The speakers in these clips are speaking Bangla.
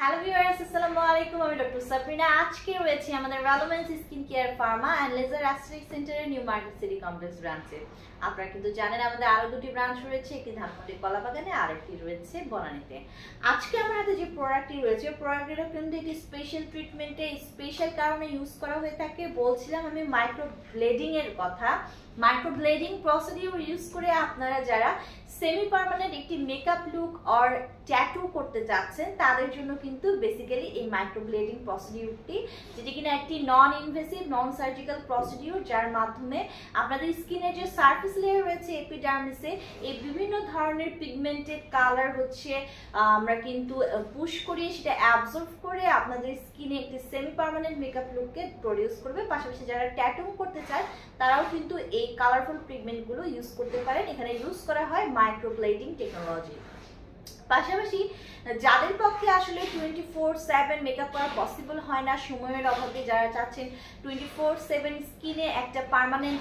হ্যালো ভিউয়ার্স, আসসালামু আলাইকুম। আমি ডক্টর সাবরিনা। আজকে রয়েছে আমাদের রেলোভেন্স skin care pharma and laser aesthetic সেন্টারের নিউ মার্কেট সিটি কমপ্লেক্স ব্রাঞ্চে। আপনারা কিন্তু জানেন আমাদের আরো দুটি ব্রাঞ্চ রয়েছে, একটি ধানমন্ডি কলাবাগানে আর একটি রয়েছে বনানীতে। আজকে আমার হাতে যে প্রোডাক্টটি রয়েছে, প্রোডাক্টটা কিন্তু একটি স্পেশাল ট্রিটমেন্টে স্পেশাল কারণে ইউজ করা হয়ে থাকে। বলছিলাম আমি মাইক্রো ব্লেডিং এর কথা। মাইক্রো ব্লেডিং প্রসিডিউর ইউজ করে আপনারা যারা সেমি পার্মানেন্ট একটি মেকআপ লুক অর ট্যাটু করতে যাচ্ছেন তাদের জন্য কিন্তু বেসিক্যালি এই মাইক্রো ব্লেডিং প্রসিডিউরটি, যেটি কিনা একটি non invasive non surgical procedure, যার মাধ্যমে আপনাদের স্কিনের যে সারফেস লেয়ার রয়েছে এপিডার্মিসে এই বিভিন্ন ধরনের পিগমেন্টেড কালার আমরা কিন্তু পুশ করিয়ে সেটা অ্যাবজর্ব করে আপনাদের স্কিনে একটি সেমি পার্মানেন্ট মেকআপ লুককে প্রডিউস করবে। পাশাপাশি যারা ট্যাটু করতে চায় তারাও কিন্তু এই কালারফুল পিগমেন্টগুলো ইউজ করতে পারেন। এখানে ইউজ করা হয় মাইক্রো ব্লেডিং টেকনোলজি। পাশাপাশি যাদের পক্ষে আসলে 24/7 মেকআপ করা পসিবল হয় না, সময়ের অভাবে যারা চাচ্ছেন 24/7 স্কিনে একটা permanent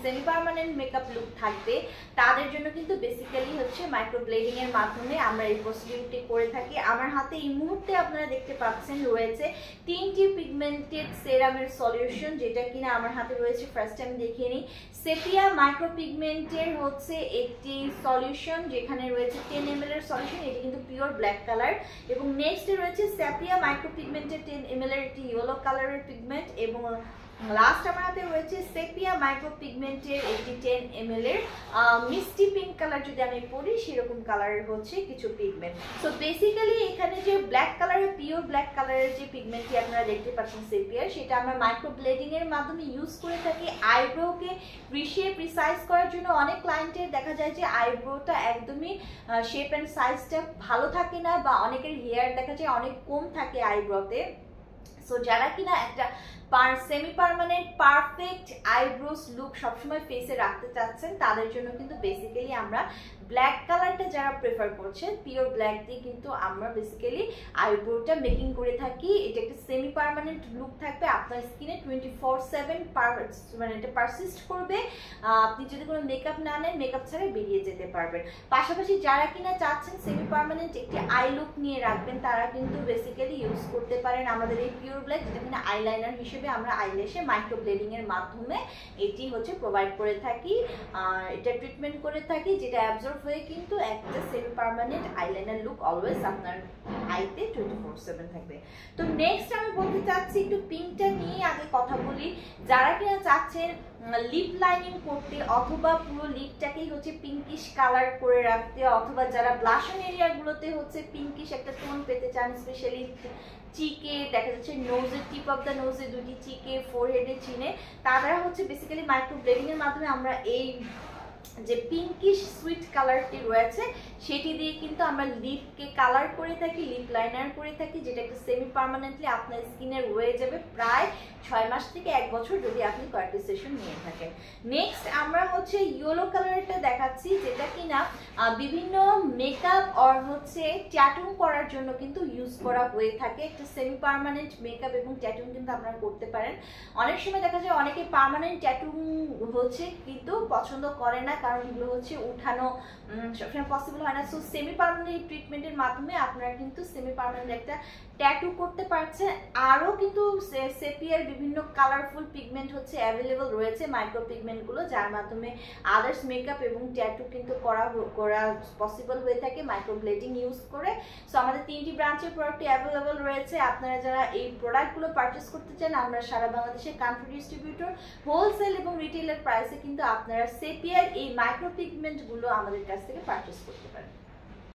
semi permanent makeup look থাকবে, তাদের জন্য কিন্তু বেসিক্যালি মাইক্রো ব্লেডিং এর মাধ্যমে আমরা এই প্রসিডিউরটি করে থাকি। আমার হাতে এই মুহূর্তে আপনারা দেখতে পাচ্ছেন রয়েছে 3টি পিগমেন্টেড সেরামের সলিউশন, যেটা কিনা আমার হাতে রয়েছে। ফার্স্ট টাইম দেখিয়ে নিই, সেপিয়া মাইক্রো পিগমেন্টের একটি সলিউশন, যেখানে রয়েছে 10 ml এর সলিউশন। এটি কিন্তু পিওর ব্ল্যাক কালার। এবং নেক্সট রয়েছে সেপিয়া মাইক্রো পিগমেন্টের 10 ml এর একটি ইয়েলো কালারের পিগমেন্ট। এবং লাস্ট আমার হাতে রয়েছে সেপিয়া মাইক্রো পিগমেন্টের একটি 10 ml এর মিষ্টি পিঙ্ক কালার, যদি আমি পরি সেরকম কালারের কিছু পিগমেন্ট। সো বেসিক্যালি এখানে যে ব্ল্যাক কালারের পিওর ব্ল্যাক কালারের যে পিগমেন্টটি আপনারা দেখতে পাচ্ছেন সেপিয়ার, সেটা আমরা মাইক্রো ব্লেডিং এর মাধ্যমে ইউজ করে থাকি আইব্রোকে প্রিসাইজ করার জন্য। অনেক ক্লায়েন্টের দেখা যায় যে আইব্রোটা একদমই শেপ অ্যান্ড সাইজটা ভালো থাকে না, বা অনেকের হেয়ার দেখা যায় অনেক কম থাকে আইব্রোতে। সো যারা কিনা একটা semi permanent perfect eyebrows look সবসময় ফেসে রাখতে চাচ্ছেন, তাদের জন্য কিন্তু বেসিক্যালি আমরা ব্ল্যাক কালারটা যারা প্রেফার করছেন, পিওর ব্ল্যাক দিয়ে কিন্তু আমরা বেসিক্যালি আইব্রোটা মেকিং করে থাকি। এটা একটা সেমি পার্মানেন্ট লুক থাকবে আপনার স্কিনে 24/7 মানে এটা পারসিস্ট করবে। আপনি যদি কোনো মেকআপ না নেন, মেকআপ ছাড়াই বেরিয়ে যেতে পারবেন। পাশাপাশি যারা কিনা চাচ্ছেন সেমি পার্মানেন্ট একটি আই লুক নিয়ে রাখবেন, তারা কিন্তু বেসিক্যালি ইউজ করতে পারেন আমাদের এই পিওর ব্ল্যাক, যেটা কিনা আইলাইনার হিসেবে আমরা আইল্যাশে মাইক্রো ব্লেডিং এর মাধ্যমে এটি প্রোভাইড করে থাকি। এটা ট্রিটমেন্ট করে থাকি, যেটা অ্যাবজর্ব হয়ে কিন্তু একটা semi permanent eyeliner look always আপনার আইতে 24/7 থাকবে। তো নেক্সট আমি বলতে চাচ্ছি একটু পিঙ্কটা নিয়ে আগে কথা বলি। যারা কিনা চাচ্ছেন লিপ লাইনিং করতে, অথবা পুরো লিপটাকেই পিঙ্কিশ কালার করে রাখতে, অথবা যারা ব্লাশন এরিয়াগুলোতে পিঙ্কিশ একটা টোন পেতে চান, স্পেশালি চিকে দেখা যাচ্ছে নোজের টিপ অফ দ্য নোজে দুটি চিকে, ফোরহেডে চিনে, তারা বেসিক্যালি মাইক্রো ব্লেডিং এর মাধ্যমে আমরা এই যে পিঙ্কিশ সুইট কালারটি রয়েছে সেটি দিয়ে কিন্তু আমরা লিপকে কালার করে থাকি, লিপ লাইনার করে থাকি, যেটা একটা সেমি পার্মানেন্টলি আপনার স্কিনে রয়ে যাবে প্রায় 6 মাস থেকে 1 বছর যদি আপনি কয়েকটি সেশন নিয়ে থাকেন। নেক্সট আমরা ইয়েলো কালারটা দেখাচ্ছি, যেটা কিনা বিভিন্ন মেকআপ অর ট্যাটু করার জন্য কিন্তু ইউজ করা হয়ে থাকে। একটা সেমি পার্মানেন্ট মেকআপ এবং ট্যাটু কিন্তু আপনারা করতে পারেন। অনেক সময় দেখা যায় অনেকে পার্মানেন্ট ট্যাটু কিন্তু পছন্দ করে না, কারণ এগুলো উঠানো সবসময় পসিবল হয় না। সো সেমি পার্মানেন্ট ট্রিটমেন্টের মাধ্যমে আপনারা কিন্তু সেমি পার্মানেন্ট একটা ট্যাটু করতে পারছেন। আরও কিন্তু সেপিয়ার বিভিন্ন কালারফুল পিগমেন্ট অ্যাভেলেবল রয়েছে, মাইক্রো পিগমেন্টগুলো, যার মাধ্যমে আদার্স মেকআপ এবং ট্যাটু কিন্তু করা পসিবল হয়ে থাকে মাইক্রো ব্লেডিং ইউজ করে। সো আমাদের 3টি ব্রাঞ্চের প্রোডাক্টই অ্যাভেলেবল রয়েছে। আপনারা যারা এই প্রোডাক্টগুলো পারচেস করতে চান, আমরা সারা বাংলাদেশে কান্ট্রি ডিস্ট্রিবিউটর, হোলসেল এবং রিটেলের প্রাইসে কিন্তু আপনারা সেপিয়ার এই মাইক্রো পিগমেন্টগুলো আমাদের কাছ থেকে পারচেস করতে পারেন।